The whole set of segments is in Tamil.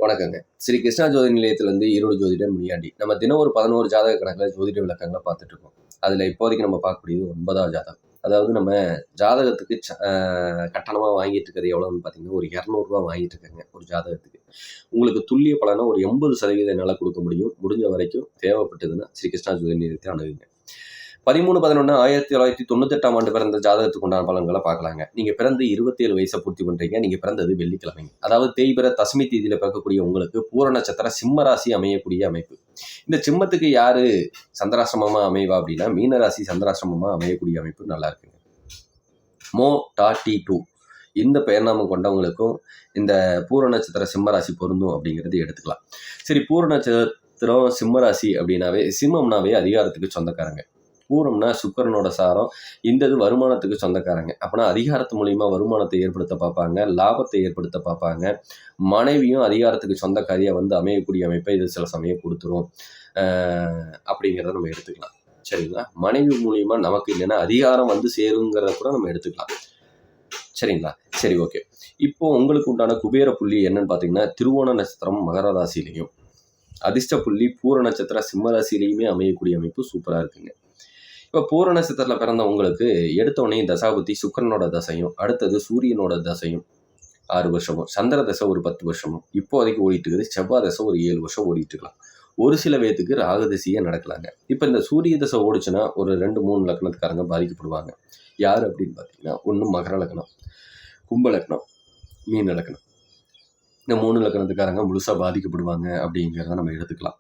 வணக்கங்க. ஸ்ரீ கிருஷ்ணா ஜோதி நிலையத்திலிருந்து ஈரோடு ஜோதிடர் முனியாண்டி. நம்ம தினம் ஒரு 11 ஜாதக கணக்குல ஜோதிட விளக்கங்கள பார்த்துட்டு இருக்கோம். அதுல இப்போதைக்கு நம்ம பார்க்கக்கூடியது 9வது ஜாதகம். அதாவது நம்ம ஜாதகத்துக்கு கட்டணமா வாங்கிட்டு இருக்கிறது எவ்வளோன்னு பார்த்தீங்கன்னா, ஒரு ரூ. 200 வாங்கிட்டு இருக்கேங்க ஒரு ஜாதகத்துக்கு. உங்களுக்கு துல்லிய பலனா ஒரு 80% என்னால குடுக்க முடியும். முடிஞ்ச வரைக்கும் தேவைப்பட்டதுன்னா ஸ்ரீ கிருஷ்ணா ஜோதி நிலையத்தை அணுகுங்க. 13/11/1998ஆம் ஆண்டு பிறந்த ஜாதகத்துக்கு உண்டான பலன்களை பார்க்கலாங்க. நீங்க பிறந்து 27 வயசை பூர்த்தி பண்றீங்க. நீங்க பிறந்தது வெள்ளிக்கிழமைங்க. அதாவது தேய்பிற தசமி தேதியில பிறக்கக்கூடிய உங்களுக்கு பூர நட்சத்திர சிம்ம ராசி அமையக்கூடிய அமைப்பு. இந்த சிம்மத்துக்கு யாரு சந்திராசிரமமா அமைவா அப்படின்னா, மீன ராசி சந்திராசிரமமா அமையக்கூடிய அமைப்பு நல்லா இருக்குங்க. மோ டா டி டூ இந்த பெயர்நாமம் கொண்டவங்களுக்கும் இந்த பூர நட்சத்திர சிம்ம ராசி பொருந்தும் அப்படிங்கிறது எடுத்துக்கலாம். சரி, பூர நட்சத்திரம் சிம்ம ராசி அப்படின்னாவே சிம்மம்னாவே அதிகாரத்துக்கு சொந்தக்காரங்க. பூரம்னா சுக்கரனோட சாரம். இந்த இது வருமானத்துக்கு சொந்தக்காரங்க. அப்போனா அதிகாரத்து மூலியமா வருமானத்தை ஏற்படுத்த பார்ப்பாங்க, லாபத்தை ஏற்படுத்த பார்ப்பாங்க. மனைவியும் அதிகாரத்துக்கு சொந்தக்காரியாக வந்து அமையக்கூடிய அமைப்பை இது சில சமயம் கொடுத்துரும் அப்படிங்கிறத நம்ம எடுத்துக்கலாம். சரிங்களா? மனைவி மூலியமா நமக்கு இல்லைன்னா அதிகாரம் வந்து சேருங்கிறத கூட நம்ம எடுத்துக்கலாம். சரிங்களா? சரி, ஓகே. இப்போ உங்களுக்கு உண்டான குபேர புள்ளி என்னன்னு பார்த்தீங்கன்னா, திருவோண நட்சத்திரம் மகர ராசிலையும், அதிர்ஷ்ட புள்ளி பூர நட்சத்திர சிம்ம ராசிலையுமே அமையக்கூடிய அமைப்பு சூப்பராக இருக்குங்க. இப்போ பூர நட்சத்திரத்தில் பிறந்த உங்களுக்கு எடுத்தோடனே தசாபுத்தி சுக்கரனோட தசையும், அடுத்தது சூரியனோட தசையும் 6 வருஷமும், சந்திர தசை ஒரு 10 வருஷமும் இப்போதைக்கு ஓடிட்டு இருக்குது. செவ்வாய் தசை ஒரு 7 வருஷம் ஓடிட்டு இருக்கலாம். ஒரு சில பேத்துக்கு ராகதசையே நடக்கலாங்க. இப்போ இந்த சூரிய தசை ஓடிச்சுன்னா ஒரு 2-3 லக்னத்துக்காரங்க பாதிக்கப்படுவாங்க. யார் அப்படின்னு பார்த்தீங்கன்னா, ஒன்று மகர லக்னம், கும்ப லக்னம், மீன லக்னம். இந்த 3 லக்னத்துக்காரங்க முழுசாக பாதிக்கப்படுவாங்க அப்படிங்கிறத நம்ம எடுத்துக்கலாம்.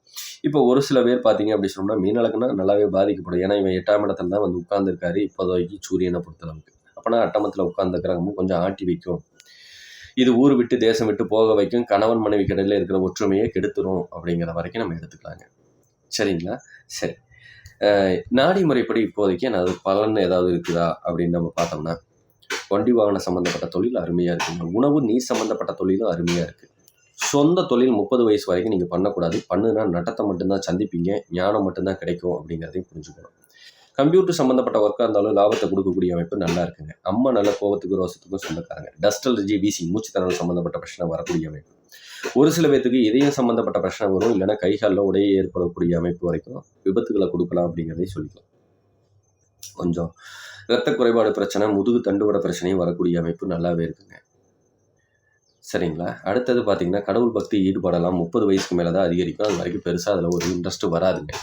இப்போ ஒரு சில பேர் பார்த்தீங்க அப்படி சொன்னோம்னா, மீன லக்னம் நல்லாவே பாதிக்கப்படும். ஏன்னா இவன் 8ஆம் இடத்துல தான் வந்து உட்கார்ந்துருக்காரு இப்போதைக்கு சூரியனை பொறுத்தளவுக்கு. அப்போனா அட்டமத்தில் உட்கார்ந்துருக்கிறவங்க கொஞ்சம் ஆட்டி வைக்கும். இது ஊர் விட்டு தேசம் விட்டு போக வைக்கும். கணவன் மனைவி கடையில் இருக்கிற ஒற்றுமையை கெடுத்துரும் அப்படிங்கிற வரைக்கும் நம்ம எடுத்துக்கலாங்க. சரிங்களா? சரி, நாடி முறைப்படி இப்போதைக்கு அது பலன் ஏதாவது இருக்குதா அப்படின்னு நம்ம பார்த்தோம்னா, வண்டி வாகனம் சம்மந்தப்பட்ட தொழில் அருமையாக இருக்குங்க. உணவு நீர் சம்மந்தப்பட்ட தொழிலும் அருமையாக இருக்குது. சொந்த தொழில் 30 வயசு வரைக்கும் நீங்கள் பண்ணக்கூடாது. பண்ணுனா நட்டத்தை மட்டும்தான் சந்திப்பீங்க, ஞானம் மட்டும்தான் கிடைக்கும் அப்படிங்கிறதையும் புரிஞ்சுக்கணும். கம்ப்யூட்டர் சம்மந்தப்பட்ட ஒர்க்காக இருந்தாலும் லாபத்தை கொடுக்கக்கூடிய அமைப்பு நல்லா இருக்குங்க. அம்மா நல்ல கோபத்துக்கும் ரோசத்துக்கும் சொந்தக்காரங்க. டஸ்ட் அலர்ஜி, வீசி, மூச்சுத்திறன் சம்மந்தப்பட்ட பிரச்சனை வரக்கூடிய அமைப்பு. ஒரு சில பேத்துக்கு இதயம் சம்மந்தப்பட்ட பிரச்சனை வரும், இல்லைன்னா கைகாலில் உடைய ஏற்படக்கூடிய அமைப்பு வரைக்கும் விபத்துகளை கொடுக்கலாம் அப்படிங்கிறதையும் சொல்லிக்கலாம். கொஞ்சம் இரத்த குறைபாடு பிரச்சனை, முதுகு தண்டுவட பிரச்சனையும் வரக்கூடிய அமைப்பு நல்லாவே இருக்குங்க. சரிங்களா? அடுத்தது பார்த்தீங்கன்னா, கடவுள் பக்தி ஈடுபாடெல்லாம் 30 வயசுக்கு மேலே தான் அதிகரிக்கும். அது வரைக்கும் பெருசாக அதில் ஒரு இன்ட்ரெஸ்ட் வராதுங்க.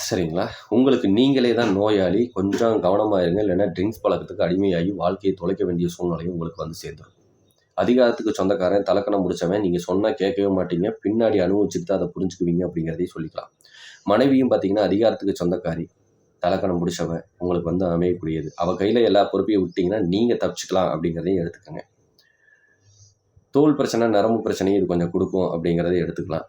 சரிங்களா? உங்களுக்கு நீங்களே தான் நோயாளி. கொஞ்சம் கவனமாக இருங்க. இல்லைன்னா ட்ரிங்க்ஸ் பழக்கத்துக்கு அடிமையாகி வாழ்க்கையை தொலைக்க வேண்டிய சூழ்நிலையும் உங்களுக்கு வந்து சேர்ந்துடும். அதிகாரத்துக்கு சொந்தக்காரன், தலக்கணம் முடிச்சவன். நீங்கள் சொன்னால் கேட்கவே மாட்டீங்க. பின்னாடி அனுபவிச்சுட்டு தான் அதை புரிஞ்சுக்குவீங்க அப்படிங்கிறதையும் சொல்லிக்கலாம். மனைவியும் பார்த்தீங்கன்னா, அதிகாரத்துக்கு சொந்தக்காரி, தலக்கணம் முடிச்சவன் உங்களுக்கு வந்து அமையக்கூடியது. அவள் கையில் எல்லா பொறுப்பையும் விட்டிங்கன்னா நீங்கள் தப்பிச்சுக்கலாம் அப்படிங்கிறதையும் எடுத்துக்கோங்க. தோல் பிரச்சனை, நரம்பு பிரச்சனையும் இது கொஞ்சம் கொடுக்கும் அப்படிங்கிறதையும் எடுத்துக்கலாம்.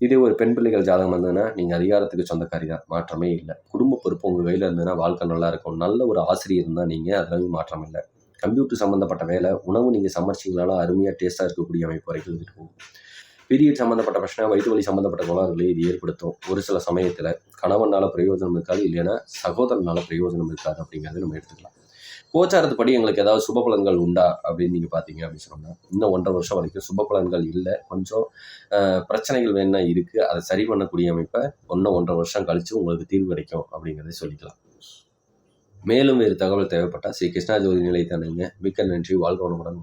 இதே ஒரு பெண் பிள்ளைகள் ஜாதகம் இருந்ததுன்னா, நீங்கள் அதிகாரத்துக்கு சொந்தக்காரி தான், மாற்றமே இல்லை. குடும்ப பொறுப்பு உங்கள் கையில் இருந்ததுன்னா வாழ்க்கை நல்லா இருக்கும். நல்ல ஒரு ஆசிரியர் இருந்தால் நீங்கள் அதில் மாற்றம் இல்லை. கம்ப்யூட்டர் சம்மந்தப்பட்ட வேலை, உணவு நீங்கள் சமைச்சிங்களாலும் அருமையாக டேஸ்ட்டாக இருக்கக்கூடிய அமைப்பு வரைக்கும் இருந்துட்டு போகும். பீரியட் சம்மந்தப்பட்ட பிரச்சனை, வயிற்று வலி சம்மந்தப்பட்ட கோளாறுகளை இது ஏற்படுத்தும். ஒரு சில சமயத்தில் கணவனால் பிரயோஜனம் இருக்காது, இல்லைன்னா சகோதரனால் பிரயோஜனம் இருக்காது அப்படிங்கிறது நம்ம எடுத்துக்கலாம். கோச்சாரத்துப்படி எங்களுக்கு ஏதாவது சுப பலன்கள் உண்டா அப்படின்னு நீங்கள் பார்த்தீங்க அப்படின்னு சொன்னால், இன்னும் 1.5 வருஷம் வரைக்கும் சுப பலன்கள் இல்லை. கொஞ்சம் பிரச்சனைகள் வேணா இருக்குது. அதை சரி பண்ணக்கூடிய அமைப்பை இன்னும் 1.5 வருஷம் கழித்து உங்களுக்கு தீர்வு கிடைக்கும் அப்படிங்கிறத சொல்லிக்கலாம். மேலும் வேறு தகவல் தேவைப்பட்டால் ஸ்ரீ கிருஷ்ணா ஜோதி நிலையத்தை அணுகுங்க. மிக்க நன்றி. வாழ்க வளமுடன்.